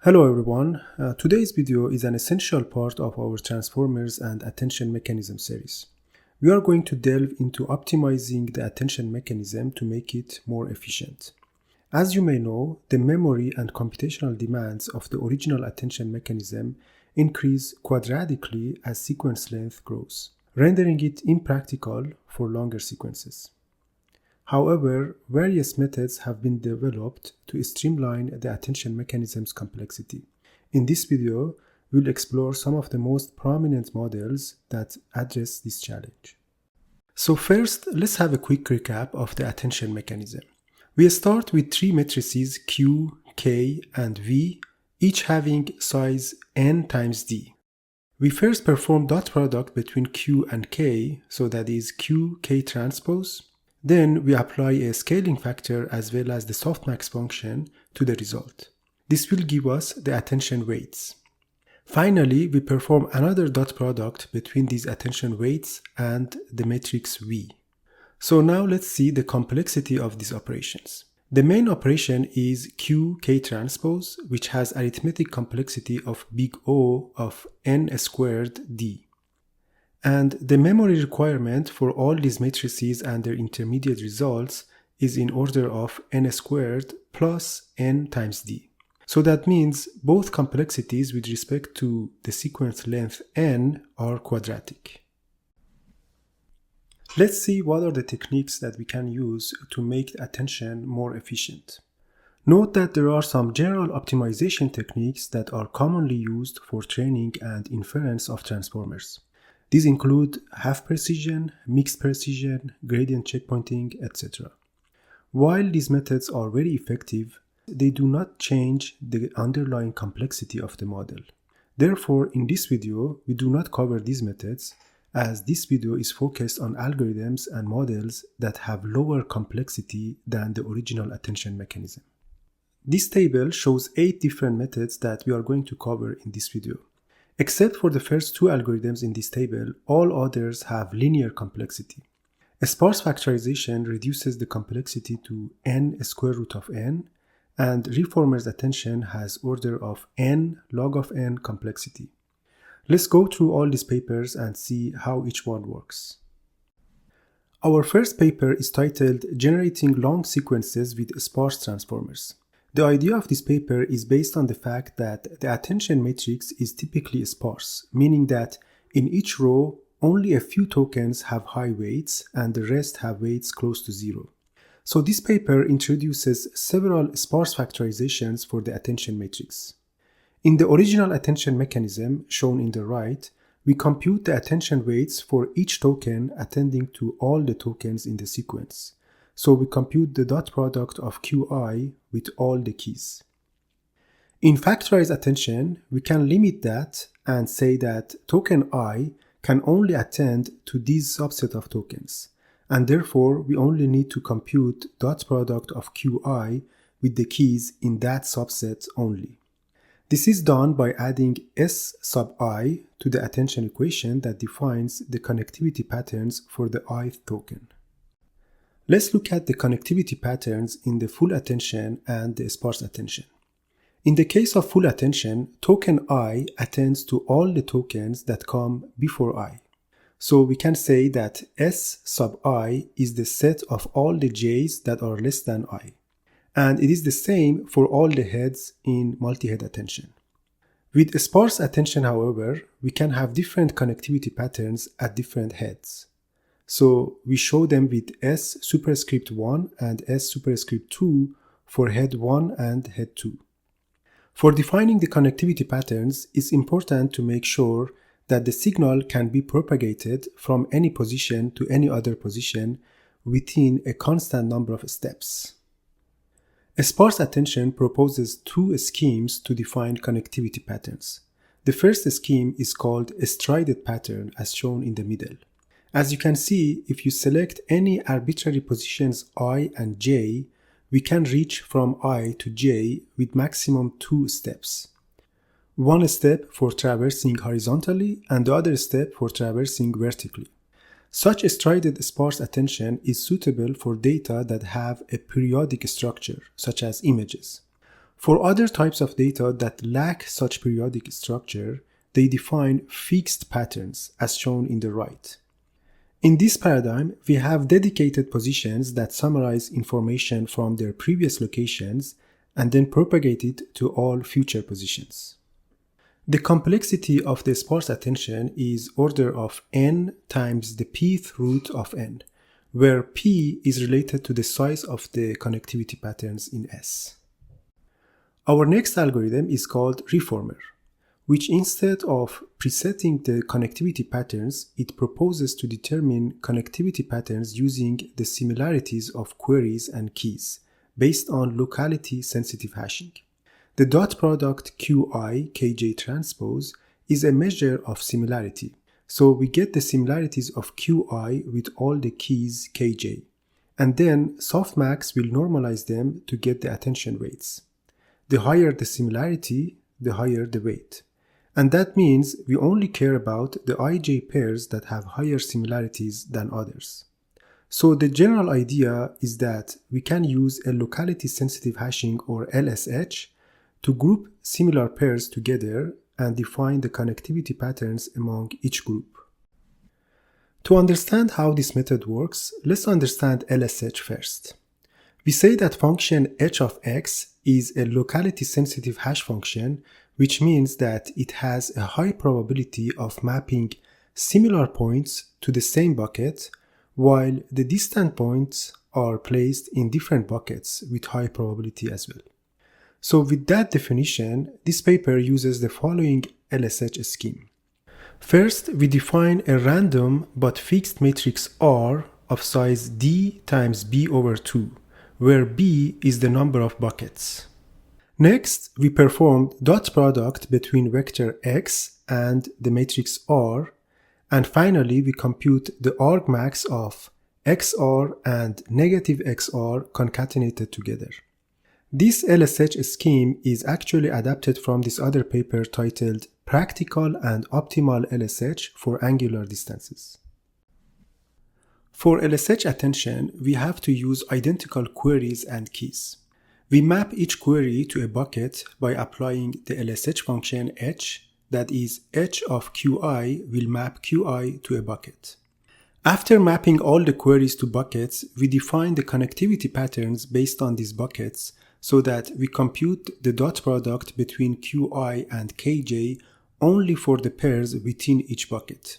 Hello everyone, today's video is an essential part of our transformers and attention mechanism series. We are going to delve into optimizing the attention mechanism to make it more efficient. As you may know, the memory and computational demands of the original attention mechanism increase quadratically as sequence length grows, rendering it impractical for longer sequences. However, various methods have been developed to streamline the attention mechanism's complexity. In this video, we'll explore some of the most prominent models that address this challenge. So first, let's have a quick recap of the attention mechanism. We start with three matrices Q, K, and V, each having size n times d. We first perform dot product between Q and K, so that is Q, K transpose. Then we apply a scaling factor as well as the softmax function to the result. This will give us the attention weights. Finally, we perform another dot product between these attention weights and the matrix V. So now let's see the complexity of these operations. The main operation is Q-K transpose, which has arithmetic complexity of big O of n squared d. And the memory requirement for all these matrices and their intermediate results is in order of n squared plus n times d. So that means both complexities with respect to the sequence length n are quadratic. Let's see what are the techniques that we can use to make attention more efficient. Note that there are some general optimization techniques that are commonly used for training and inference of transformers. These include half precision, mixed precision, gradient checkpointing, etc. While these methods are very effective, they do not change the underlying complexity of the model. Therefore, in this video, we do not cover these methods, as this video is focused on algorithms and models that have lower complexity than the original attention mechanism. This table shows 8 different methods that we are going to cover in this video. Except for the first two algorithms in this table, all others have linear complexity. A sparse factorization reduces the complexity to n square root of n, and Reformer's attention has order of n log of n complexity. Let's go through all these papers and see how each one works. Our first paper is titled Generating Long Sequences with Sparse Transformers. The idea of this paper is based on the fact that the attention matrix is typically sparse, meaning that in each row, only a few tokens have high weights and the rest have weights close to zero. So this paper introduces several sparse factorizations for the attention matrix. In the original attention mechanism, shown in the right, we compute the attention weights for each token attending to all the tokens in the sequence. So we compute the dot product of Qi with all the keys. In factorized attention, we can limit that and say that token I can only attend to these subset of tokens, and therefore we only need to compute dot product of Qi with the keys in that subset only. This is done by adding S sub I to the attention equation that defines the connectivity patterns for the ith token. Let's look at the connectivity patterns in the full attention and the sparse attention. In the case of full attention, token I attends to all the tokens that come before I. So we can say that S sub I is the set of all the j's that are less than I. And it is the same for all the heads in multi-head attention. With sparse attention, however, we can have different connectivity patterns at different heads. So we show them with S superscript 1 and S superscript 2 for head 1 and head 2. For defining the connectivity patterns, it's important to make sure that the signal can be propagated from any position to any other position within a constant number of steps. A sparse attention proposes two schemes to define connectivity patterns. The first scheme is called a strided pattern, as shown in the middle. As you can see, if you select any arbitrary positions I and j, we can reach from I to j with maximum 2 steps. One step for traversing horizontally and the other step for traversing vertically. Such a strided sparse attention is suitable for data that have a periodic structure, such as images. For other types of data that lack such periodic structure, they define fixed patterns, as shown in the right. In this paradigm, we have dedicated positions that summarize information from their previous locations and then propagate it to all future positions. The complexity of the sparse attention is order of n times the pth root of n, where p is related to the size of the connectivity patterns in S. Our next algorithm is called reformer, which instead of presetting the connectivity patterns, it proposes to determine connectivity patterns using the similarities of queries and keys based on locality-sensitive hashing. The dot product Qi Kj transpose is a measure of similarity, so we get the similarities of Qi with all the keys Kj, and then softmax will normalize them to get the attention weights. The higher the similarity, the higher the weight. And that means we only care about the ij pairs that have higher similarities than others. So the general idea is that we can use a locality-sensitive hashing or LSH to group similar pairs together and define the connectivity patterns among each group. To understand how this method works, let's understand LSH first. We say that function h of x is a locality-sensitive hash function, which means that it has a high probability of mapping similar points to the same bucket, while the distant points are placed in different buckets with high probability as well. So with that definition, this paper uses the following LSH scheme. First, we define a random but fixed matrix R of size D times B over 2, where B is the number of buckets. Next, we perform dot product between vector x and the matrix R, and finally we compute the argmax of xr and negative xr concatenated together. This LSH scheme is actually adapted from this other paper titled Practical and Optimal LSH for Angular Distances. For LSH attention, we have to use identical queries and keys. We map each query to a bucket by applying the LSH function h, that is, h of qi will map qi to a bucket. After mapping all the queries to buckets, we define the connectivity patterns based on these buckets so that we compute the dot product between qi and kj only for the pairs within each bucket.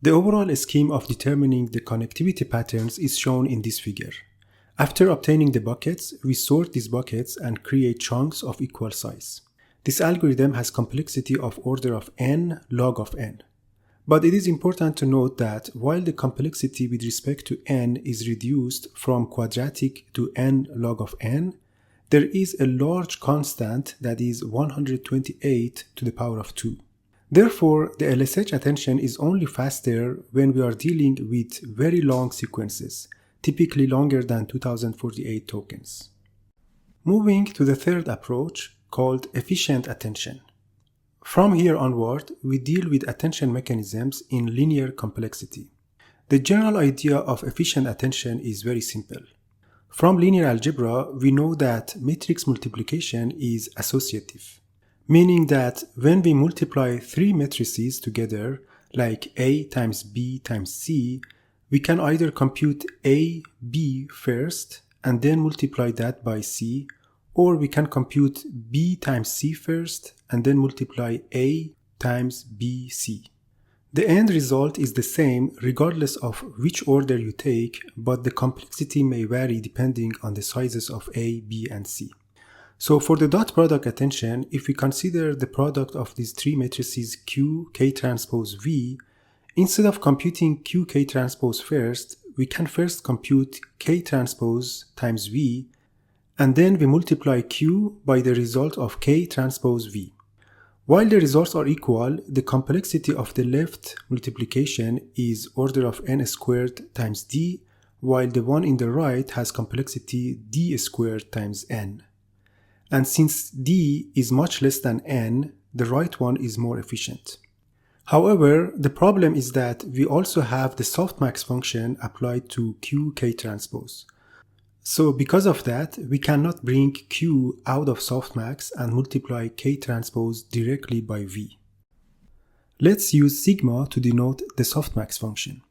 The overall scheme of determining the connectivity patterns is shown in this figure. After obtaining the buckets, we sort these buckets and create chunks of equal size. This algorithm has complexity of order of n log of n. But it is important to note that while the complexity with respect to n is reduced from quadratic to n log of n, there is a large constant that is 128 to the power of 2. Therefore, the LSH attention is only faster when we are dealing with very long sequences, typically longer than 2048 tokens. Moving to the third approach, called efficient attention. From here onward, we deal with attention mechanisms in linear complexity. The general idea of efficient attention is very simple. From linear algebra, we know that matrix multiplication is associative, meaning that when we multiply three matrices together, like A times B times C, we can either compute A, B first, and then multiply that by C, or we can compute B times C first, and then multiply A times B, C. The end result is the same regardless of which order you take, but the complexity may vary depending on the sizes of A, B, and C. So for the dot product attention, if we consider the product of these three matrices Q, K transpose V, instead of computing Q, K transpose first, we can first compute K transpose times V, and then we multiply Q by the result of K transpose V. While the results are equal, the complexity of the left multiplication is order of n squared times d, while the one in the right has complexity d squared times n. And since d is much less than n, the right one is more efficient. However, the problem is that we also have the softmax function applied to qk transpose. So because of that, we cannot bring Q out of softmax and multiply K transpose directly by V. Let's use sigma to denote the softmax function.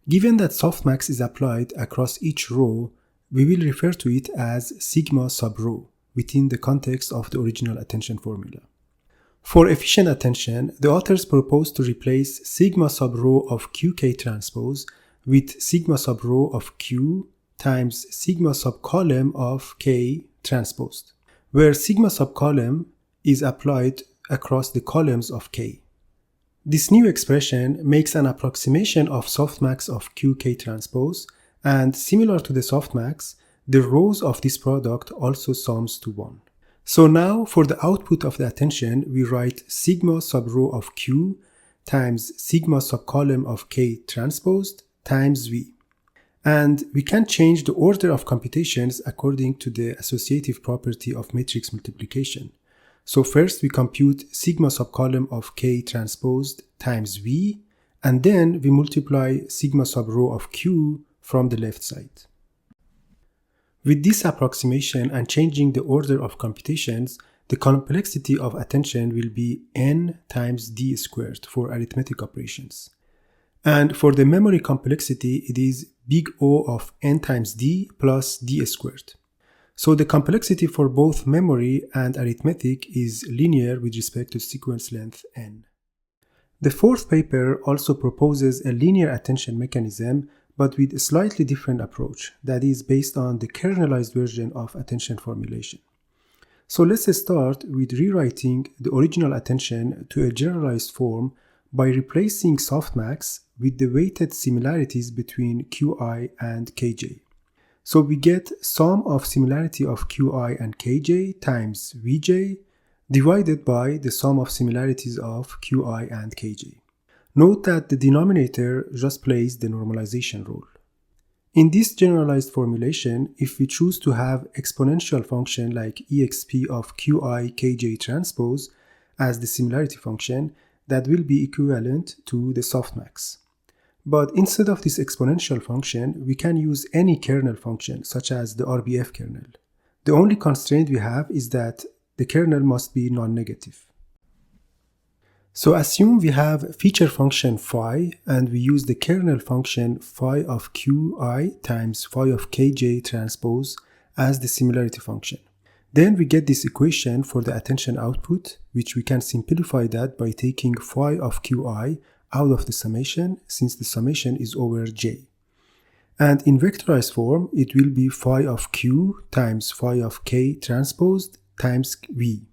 Given that softmax is applied across each row, we will refer to it as sigma sub rho within the context of the original attention formula. For efficient attention, the authors propose to replace sigma sub rho of Qk transpose with sigma sub rho of Q times sigma sub column of K transposed, where sigma sub column is applied across the columns of K. This new expression makes an approximation of softmax of Qk transpose, and similar to the softmax, the rows of this product also sums to 1. So now for the output of the attention, we write sigma sub rho of Q times sigma sub column of K transposed times V. And we can change the order of computations according to the associative property of matrix multiplication. So first we compute sigma sub column of K transposed times V, and then we multiply sigma sub rho of Q from the left side. With this approximation and changing the order of computations, the complexity of attention will be n times d squared for arithmetic operations. And for the memory complexity, it is big O of n times d plus d squared. So the complexity for both memory and arithmetic is linear with respect to sequence length n. The fourth paper also proposes a linear attention mechanism, but with a slightly different approach that is based on the kernelized version of attention formulation. So let's start with rewriting the original attention to a generalized form by replacing softmax with the weighted similarities between Qi and Kj. So we get sum of similarity of Qi and Kj times Vj divided by the sum of similarities of Qi and Kj. Note that the denominator just plays the normalization role. In this generalized formulation, if we choose to have exponential function like exp of Qi Kj transpose as the similarity function, that will be equivalent to the softmax. But instead of this exponential function, we can use any kernel function, such as the RBF kernel. The only constraint we have is that the kernel must be non-negative. So assume we have feature function phi, and we use the kernel function phi of Qi times phi of Kj transpose as the similarity function. Then we get this equation for the attention output, which we can simplify that by taking phi of Qi out of the summation, since the summation is over j. And in vectorized form, it will be phi of Q times phi of K transposed times V.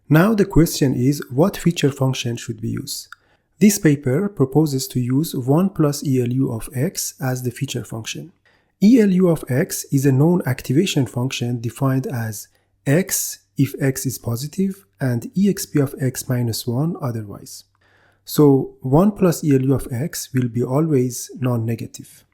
Now the question is, what feature function should we use? This paper proposes to use 1 plus ELU of x as the feature function. ELU of x is a known activation function defined as x if x is positive and exp of x minus 1 otherwise. So 1 plus ELU of x will be always non-negative.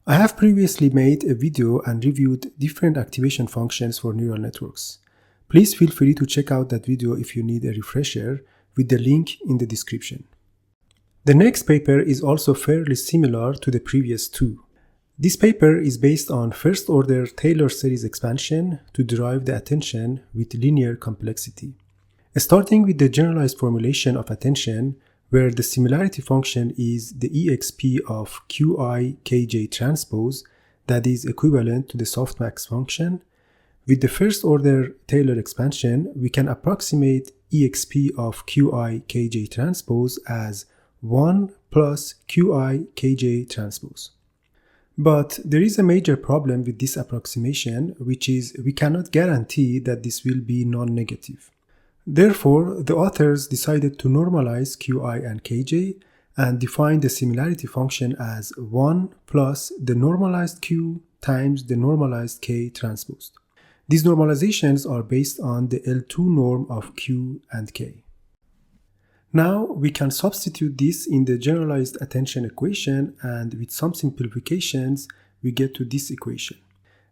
I have previously made a video and reviewed different activation functions for neural networks. Please feel free to check out that video if you need a refresher, with the link in the description. The next paper is also fairly similar to the previous two. This paper is based on first-order Taylor series expansion to derive the attention with linear complexity. Starting with the generalized formulation of attention, where the similarity function is the exp of Qi Kj transpose, that is equivalent to the softmax function. With the first-order Taylor expansion, we can approximate exp of Qi Kj transpose as 1 plus Qi Kj transpose. But there is a major problem with this approximation, which is we cannot guarantee that this will be non-negative. Therefore, the authors decided to normalize Qi and Kj and define the similarity function as 1 plus the normalized Q times the normalized K transposed. These normalizations are based on the L2 norm of Q and K. Now we can substitute this in the generalized attention equation, and with some simplifications we get to this equation.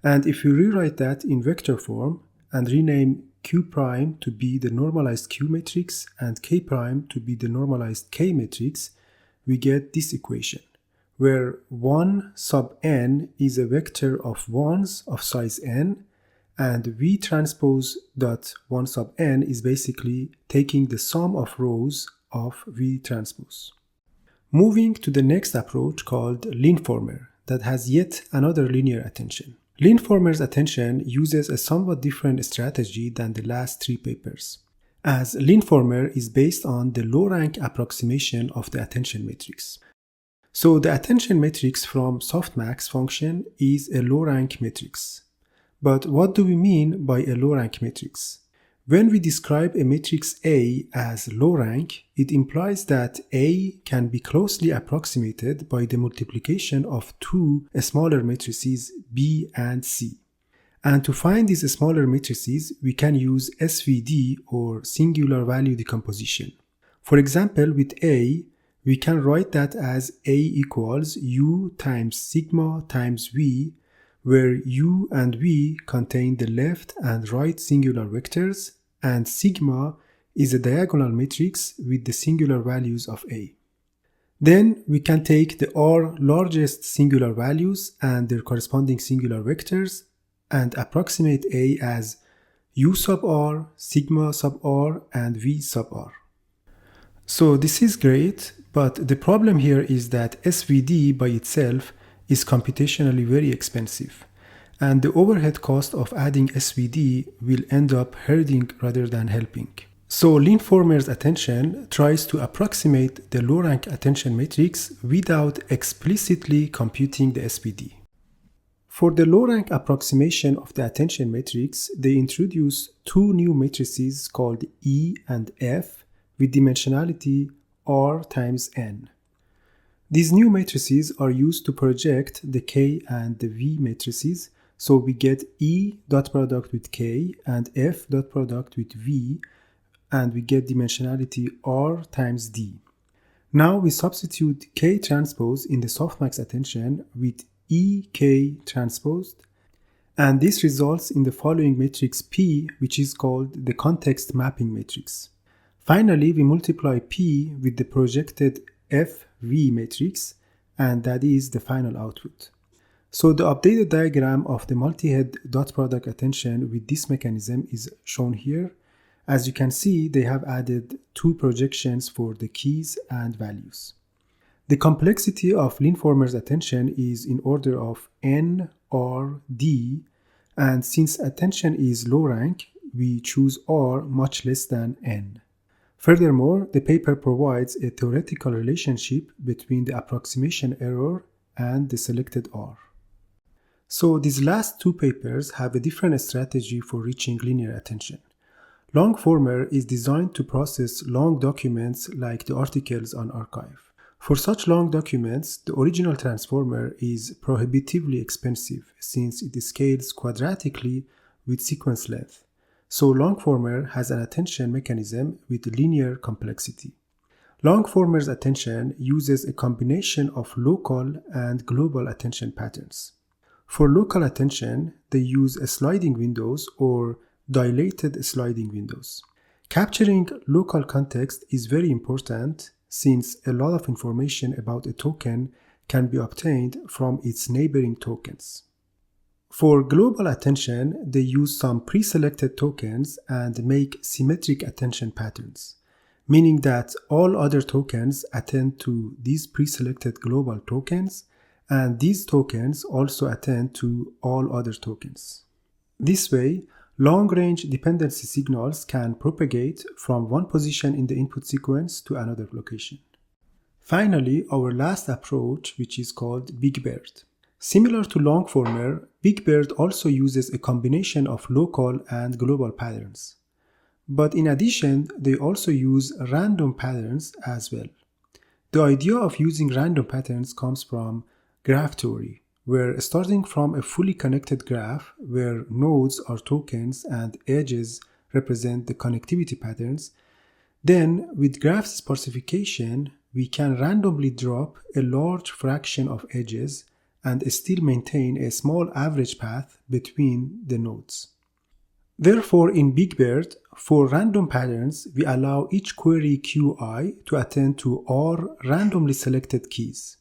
And if we rewrite that in vector form and rename Q prime to be the normalized Q matrix and K prime to be the normalized K matrix, we get this equation, where 1 sub n is a vector of 1's of size n, and V transpose dot 1 sub n is basically taking the sum of rows of V transpose. Moving to the next approach called Linformer that has yet another linear attention. Linformer's attention uses a somewhat different strategy than the last three papers, as Linformer is based on the low-rank approximation of the attention matrix. So the attention matrix from softmax function is a low-rank matrix. But what do we mean by a low-rank matrix? When we describe a matrix A as low-rank, it implies that A can be closely approximated by the multiplication of two smaller matrices B and C. And to find these smaller matrices, we can use SVD or singular value decomposition. For example, with A, we can write that as A equals U times sigma times V, where U and V contain the left and right singular vectors, and sigma is a diagonal matrix with the singular values of A. Then we can take the R largest singular values and their corresponding singular vectors and approximate A as U sub R, sigma sub R, and V sub R. So this is great, but the problem here is that SVD by itself is computationally very expensive, and the overhead cost of adding SVD will end up hurting rather than helping. So Linformer's attention tries to approximate the low-rank attention matrix without explicitly computing the SVD. For the low-rank approximation of the attention matrix, they introduce two new matrices called E and F with dimensionality R times N. These new matrices are used to project the K and the V matrices, so we get E dot product with K and F dot product with V, and we get dimensionality R times D. Now we substitute K transpose in the softmax attention with EK transposed, and this results in the following matrix P, which is called the context mapping matrix. Finally, we multiply P with the projected FV matrix, and that is the final output. So the updated diagram of the multi-head dot product attention with this mechanism is shown here. As you can see, they have added two projections for the keys and values. The complexity of Linformer's attention is in order of N, R, D, and since attention is low rank, we choose R much less than N. Furthermore, the paper provides a theoretical relationship between the approximation error and the selected R. So these last two papers have a different strategy for reaching linear attention. Longformer is designed to process long documents like the articles on arXiv. For such long documents, the original transformer is prohibitively expensive since it scales quadratically with sequence length. So Longformer has an attention mechanism with linear complexity. Longformer's attention uses a combination of local and global attention patterns. For local attention, they use sliding windows or dilated sliding windows. Capturing local context is very important since a lot of information about a token can be obtained from its neighboring tokens. For global attention, they use some pre-selected tokens and make symmetric attention patterns, meaning that all other tokens attend to these pre-selected global tokens, and these tokens also attend to all other tokens. This way, long-range dependency signals can propagate from one position in the input sequence to another location. Finally, our last approach, which is called Big Bird. Similar to Longformer, Big Bird also uses a combination of local and global patterns. But in addition, they also use random patterns as well. The idea of using random patterns comes from graph theory, where starting from a fully connected graph where nodes are tokens and edges represent the connectivity patterns, then with graph sparsification, we can randomly drop a large fraction of edges and still maintain a small average path between the nodes. Therefore, in Big Bird, for random patterns, we allow each query Qi to attend to R randomly selected keys.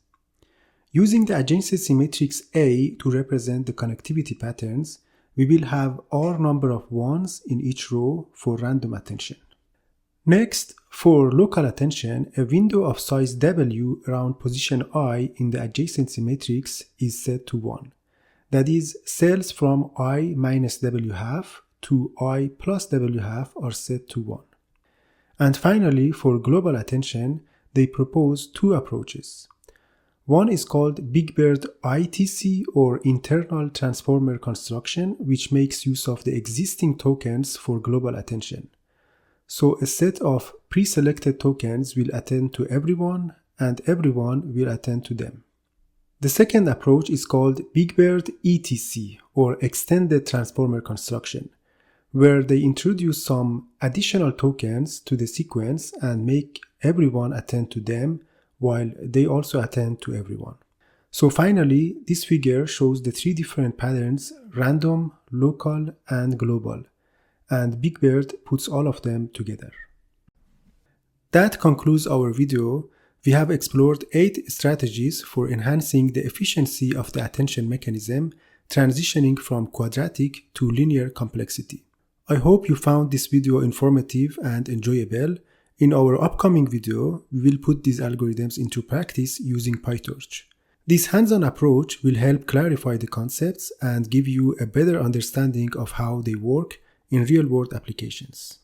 Using the adjacency matrix A to represent the connectivity patterns, we will have R number of ones in each row for random attention. Next, for local attention, a window of size W around position I in the adjacency matrix is set to 1. That is, cells from I minus W half to I plus W half are set to 1. And finally, for global attention, they propose two approaches. One is called Big Bird ITC, or internal transformer construction, which makes use of the existing tokens for global attention. So a set of pre-selected tokens will attend to everyone, and everyone will attend to them. The second approach is called Big Bird ETC, or extended transformer construction, where they introduce some additional tokens to the sequence and make everyone attend to them, while they also attend to everyone. So finally, this figure shows the three different patterns: random, local, and global, and Big Bird puts all of them together. That concludes our video. We have explored 8 strategies for enhancing the efficiency of the attention mechanism, transitioning from quadratic to linear complexity. I hope you found this video informative and enjoyable. In our upcoming video, we will put these algorithms into practice using PyTorch. This hands-on approach will help clarify the concepts and give you a better understanding of how they work in real-world applications.